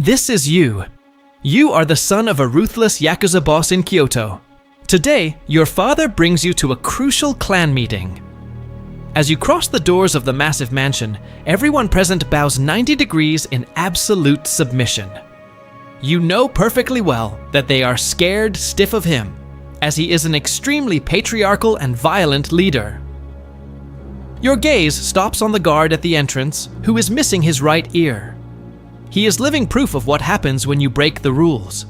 This is you. You are the son of a ruthless Yakuza boss in Kyoto. Today, your father brings you to a crucial clan meeting. As you cross the doors of the massive mansion, everyone present bows 90 degrees in absolute submission. You know perfectly well that they are scared stiff of him, as he is an extremely patriarchal and violent leader. Your gaze stops on the guard at the entrance, who is missing his right ear. He is living proof of what happens when you break the rules.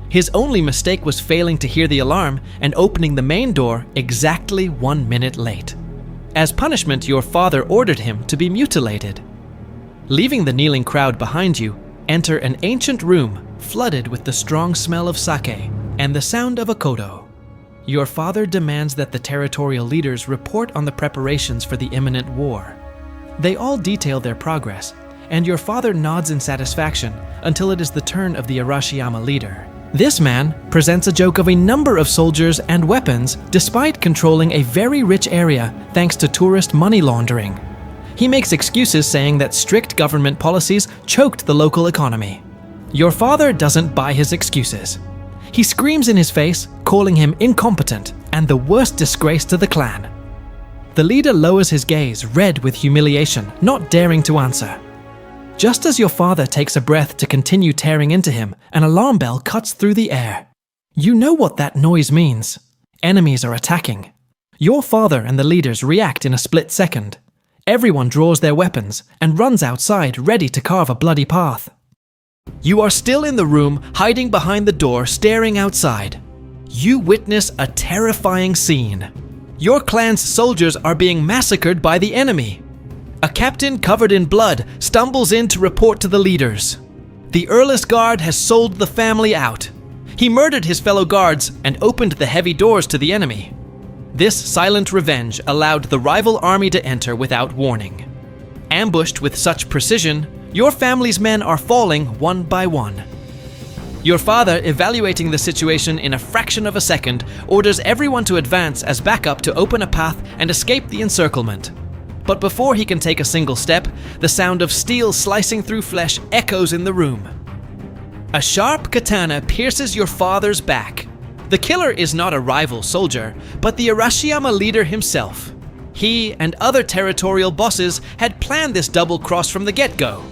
His only mistake was failing to hear the alarm and opening the main door exactly 1 minute late. As punishment, your father ordered him to be mutilated. Leaving the kneeling crowd behind you, enter an ancient room flooded with the strong smell of sake and the sound of a kodo. Your father demands that the territorial leaders report on the preparations for the imminent war. They all detail their progress, and your father nods in satisfaction until it is the turn of the Arashiyama leader. This man presents a joke of a number of soldiers and weapons despite controlling a very rich area thanks to tourist money laundering. He makes excuses saying that strict government policies choked the local economy. Your father doesn't buy his excuses. He screams in his face, calling him incompetent and the worst disgrace to the clan. The leader lowers his gaze, red with humiliation, not daring to answer. Just as your father takes a breath to continue tearing into him, an alarm bell cuts through the air. You know what that noise means. Enemies are attacking. Your father and the leaders react in a split second. Everyone draws their weapons and runs outside, ready to carve a bloody path. You are still in the room, hiding behind the door, staring outside. You witness a terrifying scene. Your clan's soldiers are being massacred by the enemy. A captain covered in blood stumbles in to report to the leaders. The Earless Guard has sold the family out. He murdered his fellow guards and opened the heavy doors to the enemy. This silent revenge allowed the rival army to enter without warning. Ambushed with such precision, your family's men are falling one by one. Your father, evaluating the situation in a fraction of a second, orders everyone to advance as backup to open a path and escape the encirclement. But before he can take a single step, the sound of steel slicing through flesh echoes in the room. A sharp katana pierces your father's back. The killer is not a rival soldier, but the Arashiyama leader himself. He and other territorial bosses had planned this double cross from the get-go.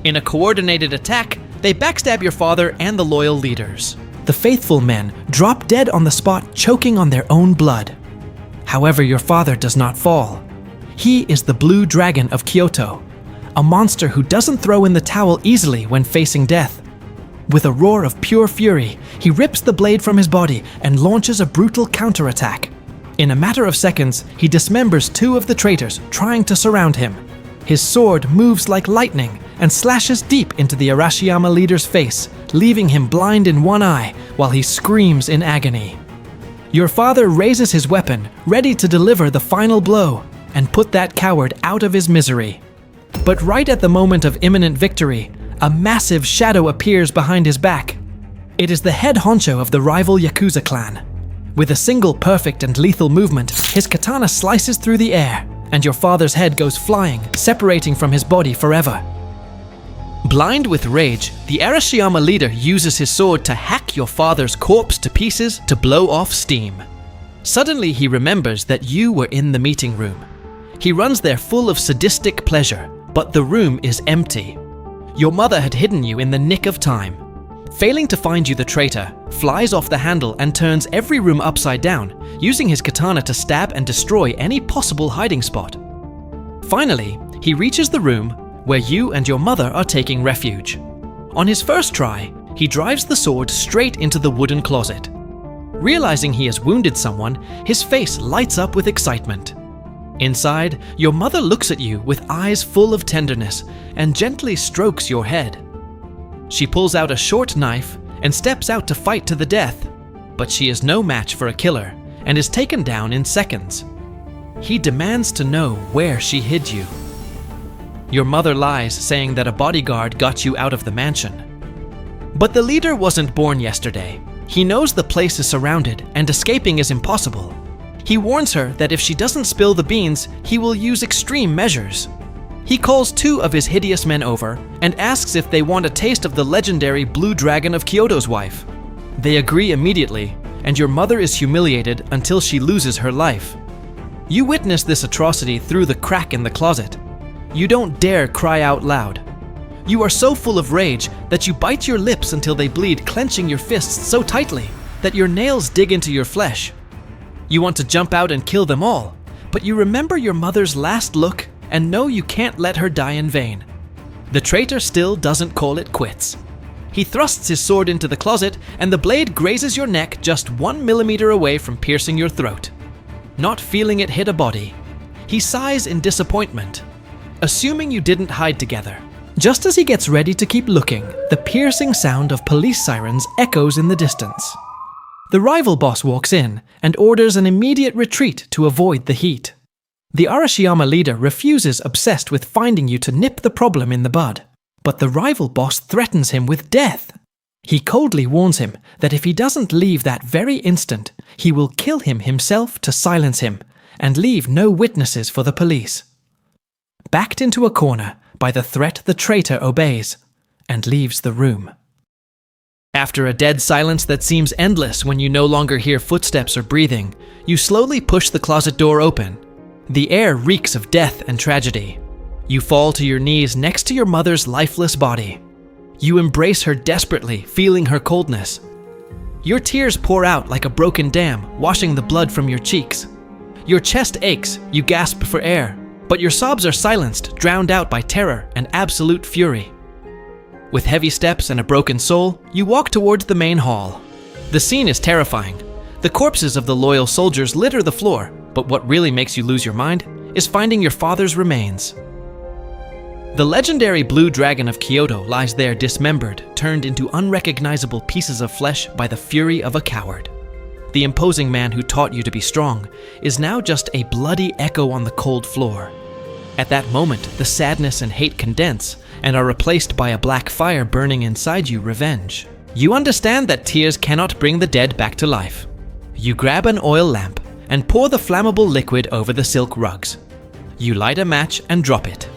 In a coordinated attack, they backstab your father and the loyal leaders. The faithful men drop dead on the spot, choking on their own blood. However, your father does not fall. He is the Blue Dragon of Kyoto, a monster who doesn't throw in the towel easily when facing death. With a roar of pure fury, he rips the blade from his body and launches a brutal counterattack. In a matter of seconds, he dismembers 2 of the traitors trying to surround him. His sword moves like lightning and slashes deep into the Arashiyama leader's face, leaving him blind in one eye while he screams in agony. Your father raises his weapon, ready to deliver the final blow and put that coward out of his misery. But right at the moment of imminent victory, a massive shadow appears behind his back. It is the head honcho of the rival Yakuza clan. With a single perfect and lethal movement, his katana slices through the air, and your father's head goes flying, separating from his body forever. Blind with rage, the Arashiyama leader uses his sword to hack your father's corpse to pieces to blow off steam. Suddenly he remembers that you were in the meeting room. He runs there full of sadistic pleasure, but the room is empty. Your mother had hidden you in the nick of time. Failing to find you, the traitor flies off the handle and turns every room upside down, using his katana to stab and destroy any possible hiding spot. Finally, he reaches the room where you and your mother are taking refuge. On his first try, he drives the sword straight into the wooden closet. Realizing he has wounded someone, his face lights up with excitement. Inside, your mother looks at you with eyes full of tenderness and gently strokes your head. She pulls out a short knife and steps out to fight to the death, but she is no match for a killer and is taken down in seconds. He demands to know where she hid you. Your mother lies, saying that a bodyguard got you out of the mansion. But the leader wasn't born yesterday. He knows the place is surrounded and escaping is impossible. He warns her that if she doesn't spill the beans, he will use extreme measures. He calls 2 of his hideous men over and asks if they want a taste of the legendary Blue Dragon of Kyoto's wife. They agree immediately, and your mother is humiliated until she loses her life. You witness this atrocity through the crack in the closet. You don't dare cry out loud. You are so full of rage that you bite your lips until they bleed, clenching your fists so tightly that your nails dig into your flesh. You want to jump out and kill them all, but you remember your mother's last look and know you can't let her die in vain. The traitor still doesn't call it quits. He thrusts his sword into the closet and the blade grazes your neck just 1 millimeter away from piercing your throat. Not feeling it hit a body, he sighs in disappointment, assuming you didn't hide together. Just as he gets ready to keep looking, the piercing sound of police sirens echoes in the distance. The rival boss walks in and orders an immediate retreat to avoid the heat. The Arashiyama leader refuses, obsessed with finding you to nip the problem in the bud. But the rival boss threatens him with death. He coldly warns him that if he doesn't leave that very instant, he will kill him himself to silence him and leave no witnesses for the police. Backed into a corner by the threat, the traitor obeys and leaves the room. After a dead silence that seems endless when you no longer hear footsteps or breathing, you slowly push the closet door open. The air reeks of death and tragedy. You fall to your knees next to your mother's lifeless body. You embrace her desperately, feeling her coldness. Your tears pour out like a broken dam, washing the blood from your cheeks. Your chest aches, you gasp for air, but your sobs are silenced, drowned out by terror and absolute fury. With heavy steps and a broken soul, you walk towards the main hall. The scene is terrifying. The corpses of the loyal soldiers litter the floor, but what really makes you lose your mind is finding your father's remains. The legendary Blue Dragon of Kyoto lies there dismembered, turned into unrecognizable pieces of flesh by the fury of a coward. The imposing man who taught you to be strong is now just a bloody echo on the cold floor. At that moment, the sadness and hate condense and are replaced by a black fire burning inside you, revenge. You understand that tears cannot bring the dead back to life. You grab an oil lamp and pour the flammable liquid over the silk rugs. You light a match and drop it.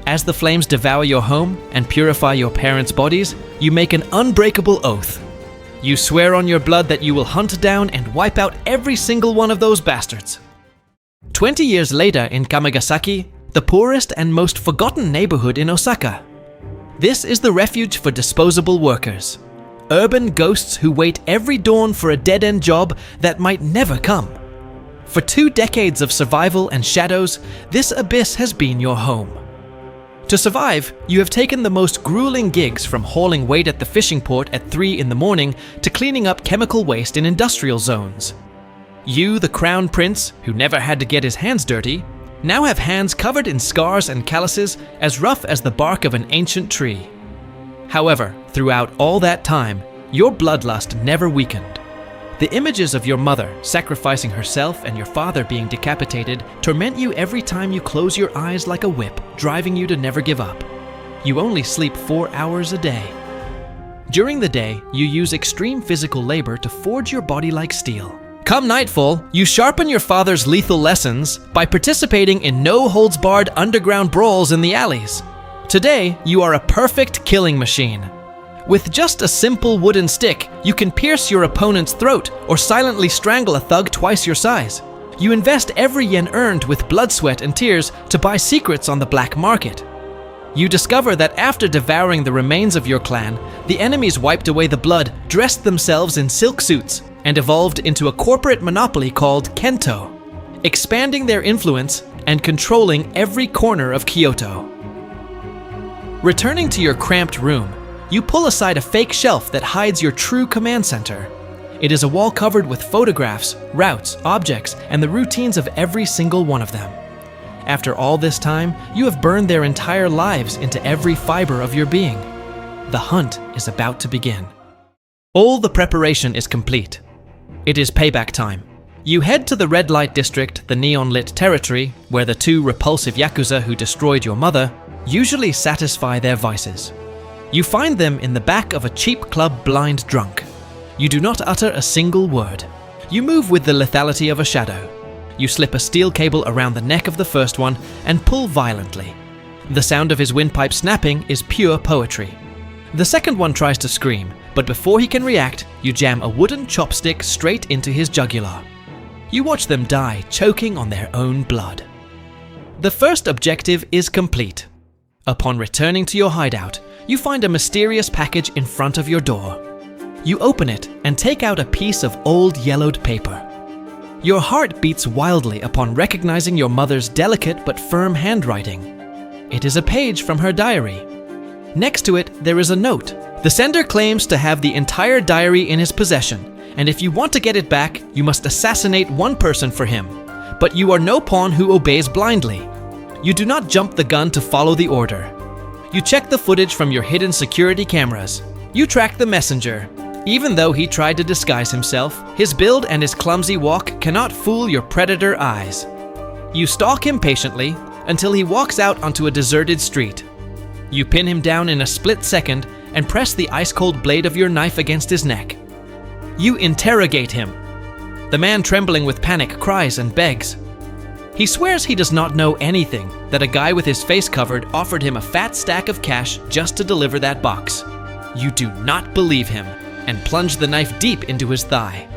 As the flames devour your home and purify your parents' bodies, you make an unbreakable oath. You swear on your blood that you will hunt down and wipe out every single one of those bastards. 20 years later in Kamigasaki, the poorest and most forgotten neighborhood in Osaka. This is the refuge for disposable workers. Urban ghosts who wait every dawn for a dead-end job that might never come. For 2 decades of survival and shadows, this abyss has been your home. To survive, you have taken the most grueling gigs, from hauling weight at the fishing port at 3 in the morning to cleaning up chemical waste in industrial zones. You, the crown prince, who never had to get his hands dirty, now have hands covered in scars and calluses as rough as the bark of an ancient tree. However, throughout all that time, your bloodlust never weakened. The images of your mother sacrificing herself and your father being decapitated torment you every time you close your eyes like a whip, driving you to never give up. You only sleep 4 hours a day. During the day, you use extreme physical labor to forge your body like steel. Come nightfall, you sharpen your father's lethal lessons by participating in no-holds-barred underground brawls in the alleys. Today, you are a perfect killing machine. With just a simple wooden stick, you can pierce your opponent's throat or silently strangle a thug twice your size. You invest every yen earned with blood, sweat, and tears to buy secrets on the black market. You discover that after devouring the remains of your clan, the enemies wiped away the blood, dressed themselves in silk suits, and evolved into a corporate monopoly called Kento, expanding their influence and controlling every corner of Kyoto. Returning to your cramped room, you pull aside a fake shelf that hides your true command center. It is a wall covered with photographs, routes, objects, and the routines of every single one of them. After all this time, you have burned their entire lives into every fiber of your being. The hunt is about to begin. All the preparation is complete. It is payback time. You head to the red light district, the neon-lit territory, where the 2 repulsive Yakuza who destroyed your mother usually satisfy their vices. You find them in the back of a cheap club, blind drunk. You do not utter a single word. You move with the lethality of a shadow. You slip a steel cable around the neck of the first one and pull violently. The sound of his windpipe snapping is pure poetry. The second one tries to scream, but before he can react, you jam a wooden chopstick straight into his jugular. You watch them die, choking on their own blood. The first objective is complete. Upon returning to your hideout, you find a mysterious package in front of your door. You open it and take out a piece of old yellowed paper. Your heart beats wildly upon recognizing your mother's delicate but firm handwriting. It is a page from her diary. Next to it, there is a note. The sender claims to have the entire diary in his possession, and if you want to get it back, you must assassinate one person for him. But you are no pawn who obeys blindly. You do not jump the gun to follow the order. You check the footage from your hidden security cameras. You track the messenger. Even though he tried to disguise himself, his build and his clumsy walk cannot fool your predator eyes. You stalk him patiently until he walks out onto a deserted street. You pin him down in a split second and press the ice-cold blade of your knife against his neck. You interrogate him. The man, trembling with panic, cries and begs. He swears he does not know anything, that a guy with his face covered offered him a fat stack of cash just to deliver that box. You do not believe him and plunge the knife deep into his thigh.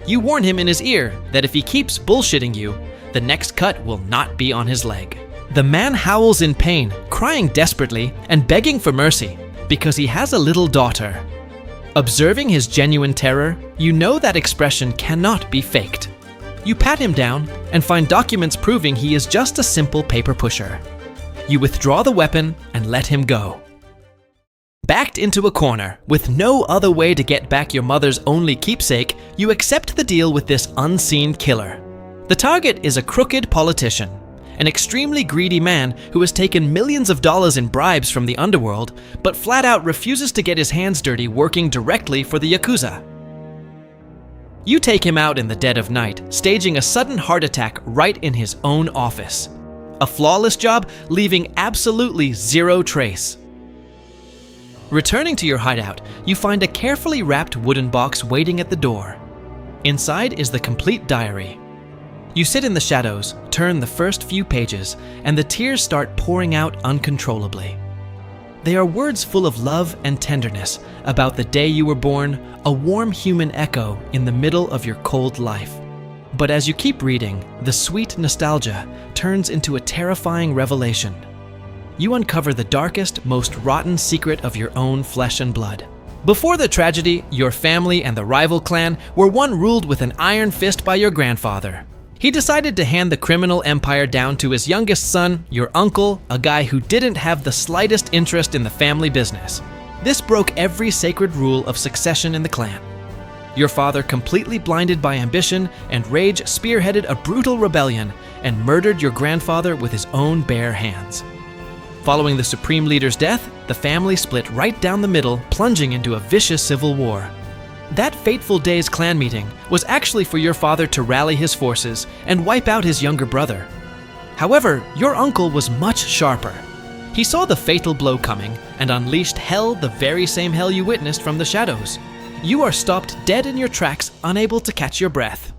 You warn him in his ear that if he keeps bullshitting you, the next cut will not be on his leg. The man howls in pain, crying desperately and begging for mercy because he has a little daughter. Observing his genuine terror, you know that expression cannot be faked. You pat him down and find documents proving he is just a simple paper pusher. You withdraw the weapon and let him go. Backed into a corner, with no other way to get back your mother's only keepsake, you accept the deal with this unseen killer. The target is a crooked politician, an extremely greedy man who has taken millions of dollars in bribes from the Underworld, but flat out refuses to get his hands dirty working directly for the Yakuza. You take him out in the dead of night, staging a sudden heart attack right in his own office. A flawless job, leaving absolutely zero trace. Returning to your hideout, you find a carefully wrapped wooden box waiting at the door. Inside is the complete diary. You sit in the shadows, turn the first few pages, and the tears start pouring out uncontrollably. They are words full of love and tenderness about the day you were born, a warm human echo in the middle of your cold life. But as you keep reading, the sweet nostalgia turns into a terrifying revelation. You uncover the darkest, most rotten secret of your own flesh and blood. Before the tragedy, your family and the rival clan were one ruled with an iron fist by your grandfather. He decided to hand the criminal empire down to his youngest son, your uncle, a guy who didn't have the slightest interest in the family business. This broke every sacred rule of succession in the clan. Your father, completely blinded by ambition and rage, spearheaded a brutal rebellion and murdered your grandfather with his own bare hands. Following the supreme leader's death, the family split right down the middle, plunging into a vicious civil war. That fateful day's clan meeting was actually for your father to rally his forces and wipe out his younger brother. However, your uncle was much sharper. He saw the fatal blow coming and unleashed hell, the very same hell you witnessed from the shadows. You are stopped dead in your tracks, unable to catch your breath.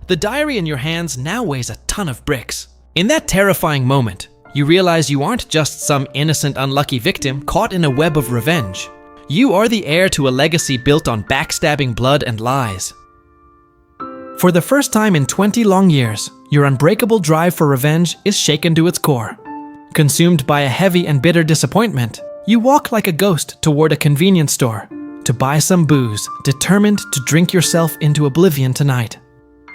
The diary in your hands now weighs a ton of bricks. In that terrifying moment, you realize you aren't just some innocent, unlucky victim caught in a web of revenge. You are the heir to a legacy built on backstabbing, blood, and lies. For the first time in 20 long years, your unbreakable drive for revenge is shaken to its core. Consumed by a heavy and bitter disappointment, you walk like a ghost toward a convenience store to buy some booze, determined to drink yourself into oblivion tonight.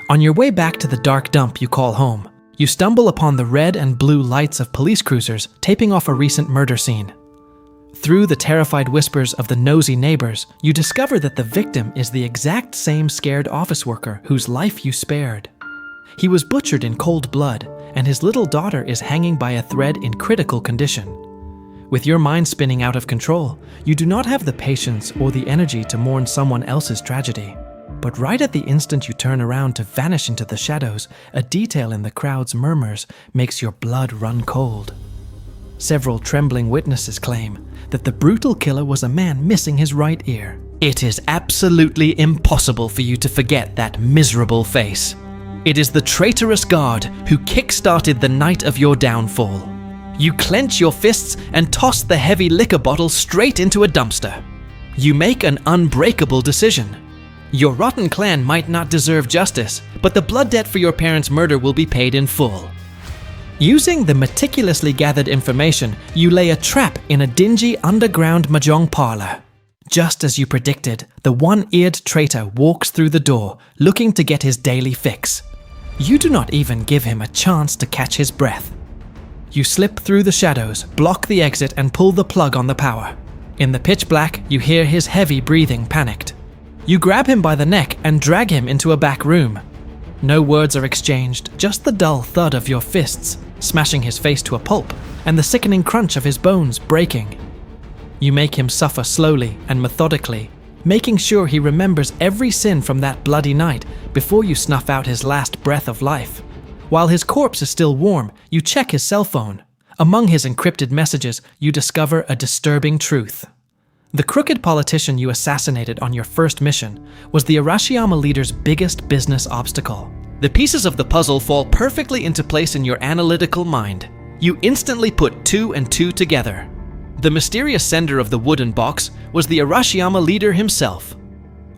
On your way back to the dark dump you call home, you stumble upon the red and blue lights of police cruisers taping off a recent murder scene. Through the terrified whispers of the nosy neighbors, you discover that the victim is the exact same scared office worker whose life you spared. He was butchered in cold blood, and his little daughter is hanging by a thread in critical condition. With your mind spinning out of control, you do not have the patience or the energy to mourn someone else's tragedy. But right at the instant you turn around to vanish into the shadows, a detail in the crowd's murmurs makes your blood run cold. Several trembling witnesses claim that the brutal killer was a man missing his right ear. It is absolutely impossible for you to forget that miserable face. It is the traitorous guard who kick-started the night of your downfall. You clench your fists and toss the heavy liquor bottle straight into a dumpster. You make an unbreakable decision. Your rotten clan might not deserve justice, but the blood debt for your parents' murder will be paid in full. Using the meticulously gathered information, you lay a trap in a dingy underground mahjong parlor. Just as you predicted, the one-eared traitor walks through the door, looking to get his daily fix. You do not even give him a chance to catch his breath. You slip through the shadows, block the exit, and pull the plug on the power. In the pitch black, you hear his heavy breathing panicked. You grab him by the neck and drag him into a back room. No words are exchanged, just the dull thud of your fists, smashing his face to a pulp, and the sickening crunch of his bones breaking. You make him suffer slowly and methodically, making sure he remembers every sin from that bloody night before you snuff out his last breath of life. While his corpse is still warm, you check his cell phone. Among his encrypted messages, you discover a disturbing truth. The crooked politician you assassinated on your first mission was the Arashiyama leader's biggest business obstacle. The pieces of the puzzle fall perfectly into place in your analytical mind. You instantly put 2 and 2 together. The mysterious sender of the wooden box was the Arashiyama leader himself.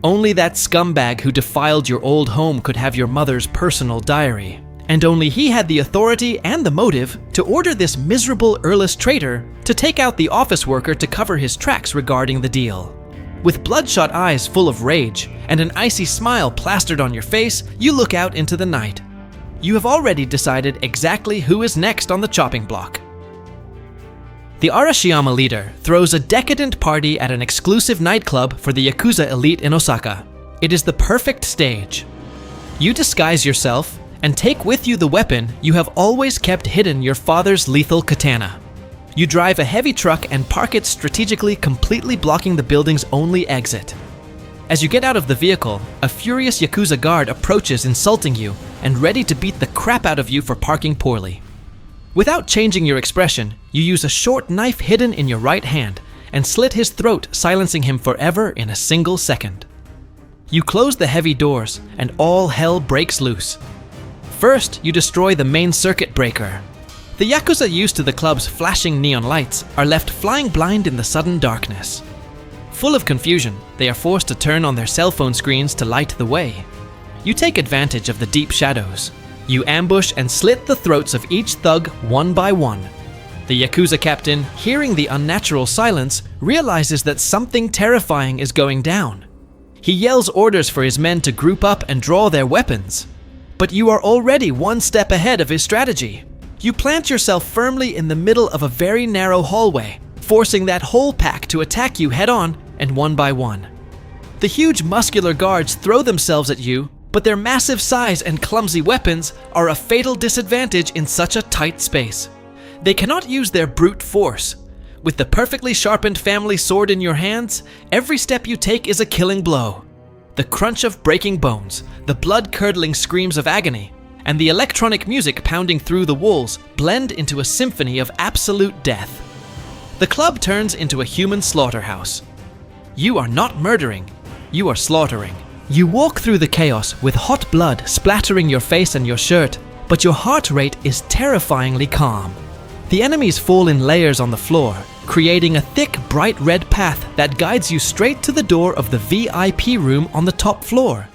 Only that scumbag who defiled your old home could have your mother's personal diary. And only he had the authority and the motive to order this miserable Earless traitor to take out the office worker to cover his tracks regarding the deal. With bloodshot eyes full of rage and an icy smile plastered on your face, you look out into the night. You have already decided exactly who is next on the chopping block. The Arashiyama leader throws a decadent party at an exclusive nightclub for the Yakuza elite in Osaka. It is the perfect stage. You disguise yourself and take with you the weapon you have always kept hidden, your father's lethal katana. You drive a heavy truck and park it strategically, completely blocking the building's only exit. As you get out of the vehicle, a furious Yakuza guard approaches, insulting you and ready to beat the crap out of you for parking poorly. Without changing your expression, you use a short knife hidden in your right hand and slit his throat, silencing him forever in a single second. You close the heavy doors and all hell breaks loose. First, you destroy the main circuit breaker. The Yakuza used to the club's flashing neon lights are left flying blind in the sudden darkness. Full of confusion, they are forced to turn on their cell phone screens to light the way. You take advantage of the deep shadows. You ambush and slit the throats of each thug one by one. The Yakuza captain, hearing the unnatural silence, realizes that something terrifying is going down. He yells orders for his men to group up and draw their weapons. But you are already one step ahead of his strategy. You plant yourself firmly in the middle of a very narrow hallway, forcing that whole pack to attack you head-on and one by one. The huge muscular guards throw themselves at you, but their massive size and clumsy weapons are a fatal disadvantage in such a tight space. They cannot use their brute force. With the perfectly sharpened family sword in your hands, every step you take is a killing blow. The crunch of breaking bones, the blood-curdling screams of agony, and the electronic music pounding through the walls blend into a symphony of absolute death. The club turns into a human slaughterhouse. You are not murdering, you are slaughtering. You walk through the chaos with hot blood splattering your face and your shirt, but your heart rate is terrifyingly calm. The enemies fall in layers on the floor, creating a thick, bright red path that guides you straight to the door of the VIP room on the top floor.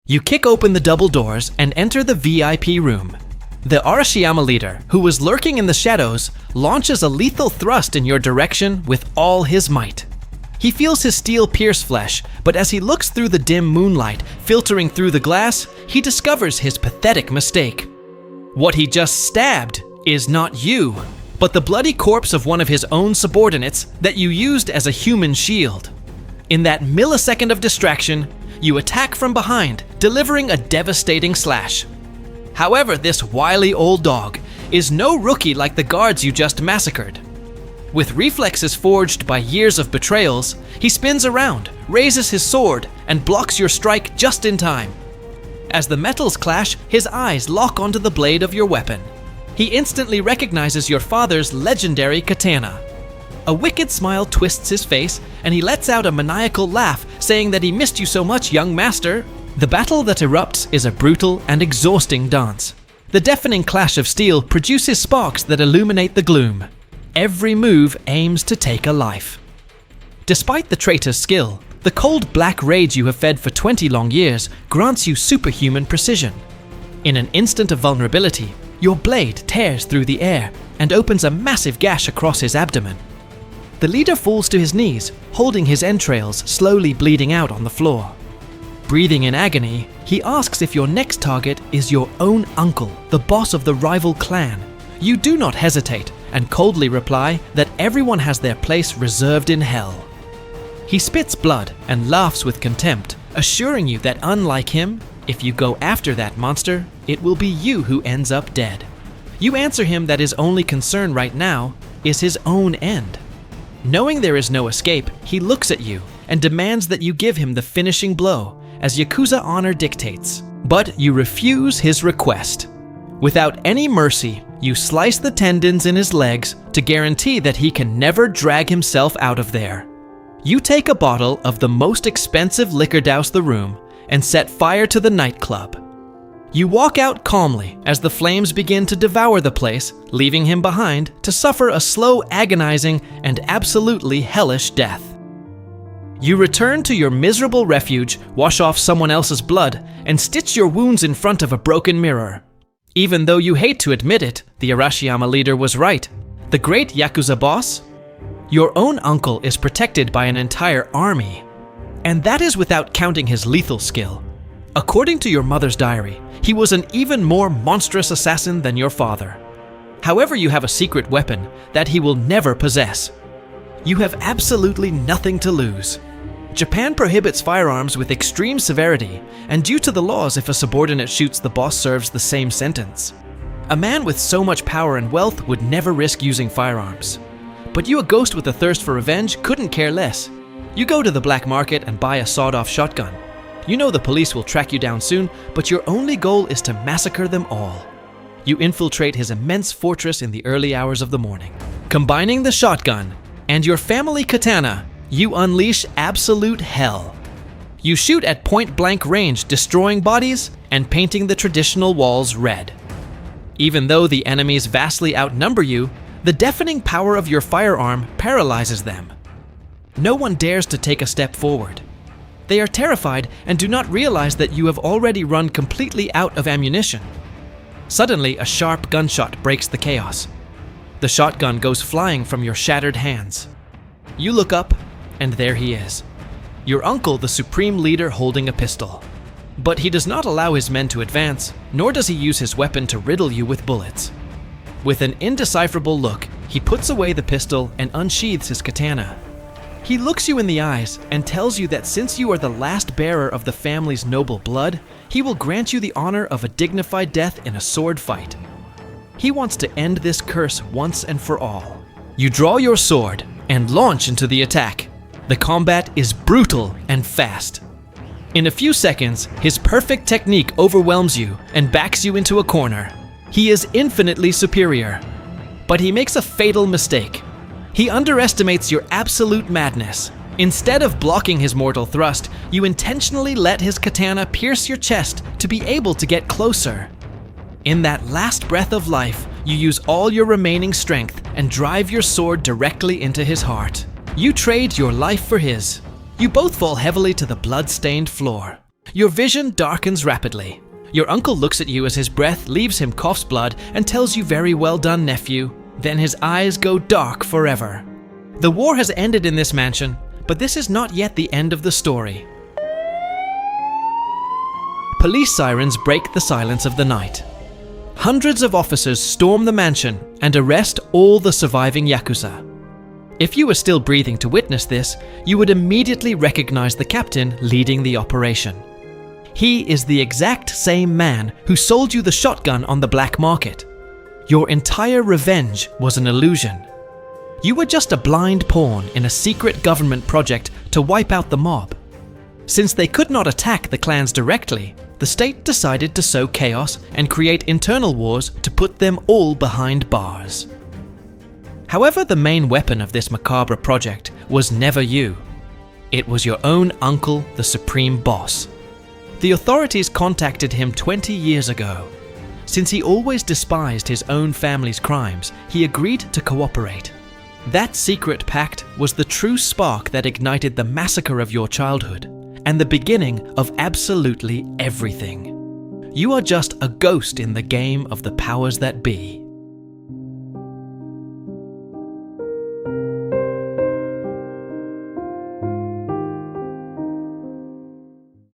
You kick open the double doors and enter the VIP room. The Arashiyama leader, who was lurking in the shadows, launches a lethal thrust in your direction with all his might. He feels his steel pierce flesh, but as he looks through the dim moonlight filtering through the glass, he discovers his pathetic mistake. What he just stabbed is not you, but the bloody corpse of one of his own subordinates that you used as a human shield. In that millisecond of distraction, you attack from behind, delivering a devastating slash. However, this wily old dog is no rookie like the guards you just massacred. With reflexes forged by years of betrayals, he spins around, raises his sword, and blocks your strike just in time. As the metals clash, his eyes lock onto the blade of your weapon. He instantly recognizes your father's legendary katana. A wicked smile twists his face, and he lets out a maniacal laugh, saying that he missed you so much, young master. The battle that erupts is a brutal and exhausting dance. The deafening clash of steel produces sparks that illuminate the gloom. Every move aims to take a life. Despite the traitor's skill, the cold black rage you have fed for 20 long years grants you superhuman precision. In an instant of vulnerability, your blade tears through the air and opens a massive gash across his abdomen. The leader falls to his knees, holding his entrails slowly bleeding out on the floor. Breathing in agony, he asks if your next target is your own uncle, the boss of the rival clan. You do not hesitate and coldly reply that everyone has their place reserved in hell. He spits blood and laughs with contempt, assuring you that unlike him, if you go after that monster, it will be you who ends up dead. You answer him that his only concern right now is his own end. Knowing there is no escape, he looks at you and demands that you give him the finishing blow, as Yakuza honor dictates. But you refuse his request. Without any mercy, you slice the tendons in his legs to guarantee that he can never drag himself out of there. You take a bottle of the most expensive liquor, douse the room, and set fire to the nightclub. You walk out calmly as the flames begin to devour the place, leaving him behind to suffer a slow, agonizing, and absolutely hellish death. You return to your miserable refuge, wash off someone else's blood, and stitch your wounds in front of a broken mirror. Even though you hate to admit it, the Arashiyama leader was right. The great Yakuza boss? Your own uncle is protected by an entire army. And that is without counting his lethal skill. According to your mother's diary, he was an even more monstrous assassin than your father. However, you have a secret weapon that he will never possess. You have absolutely nothing to lose. Japan prohibits firearms with extreme severity, and due to the laws, if a subordinate shoots, the boss serves the same sentence. A man with so much power and wealth would never risk using firearms. But you, a ghost with a thirst for revenge, couldn't care less. You go to the black market and buy a sawed-off shotgun. You know the police will track you down soon, but your only goal is to massacre them all. You infiltrate his immense fortress in the early hours of the morning. Combining the shotgun and your family katana, you unleash absolute hell. You shoot at point-blank range, destroying bodies and painting the traditional walls red. Even though the enemies vastly outnumber you, the deafening power of your firearm paralyzes them. No one dares to take a step forward. They are terrified and do not realize that you have already run completely out of ammunition. Suddenly, a sharp gunshot breaks the chaos. The shotgun goes flying from your shattered hands. You look up, and there he is. Your uncle, the supreme leader, holding a pistol. But he does not allow his men to advance, nor does he use his weapon to riddle you with bullets. With an indecipherable look, he puts away the pistol and unsheathes his katana. He looks you in the eyes and tells you that since you are the last bearer of the family's noble blood, he will grant you the honor of a dignified death in a sword fight. He wants to end this curse once and for all. You draw your sword and launch into the attack. The combat is brutal and fast. In a few seconds, his perfect technique overwhelms you and backs you into a corner. He is infinitely superior, but he makes a fatal mistake. He underestimates your absolute madness. Instead of blocking his mortal thrust, you intentionally let his katana pierce your chest to be able to get closer. In that last breath of life, you use all your remaining strength and drive your sword directly into his heart. You trade your life for his. You both fall heavily to the blood-stained floor. Your vision darkens rapidly. Your uncle looks at you as his breath leaves him coughs blood and tells you, "Very well done, nephew." Then his eyes go dark forever. The war has ended in this mansion, but this is not yet the end of the story. Police sirens break the silence of the night. Hundreds of officers storm the mansion and arrest all the surviving Yakuza. If you were still breathing to witness this, you would immediately recognize the captain leading the operation. He is the exact same man who sold you the shotgun on the black market. Your entire revenge was an illusion. You were just a blind pawn in a secret government project to wipe out the mob. Since they could not attack the clans directly, the state decided to sow chaos and create internal wars to put them all behind bars. However, the main weapon of this macabre project was never you. It was your own uncle, the supreme boss. The authorities contacted him 20 years ago. Since he always despised his own family's crimes, he agreed to cooperate. That secret pact was the true spark that ignited the massacre of your childhood, and the beginning of absolutely everything. You are just a ghost in the game of the powers that be.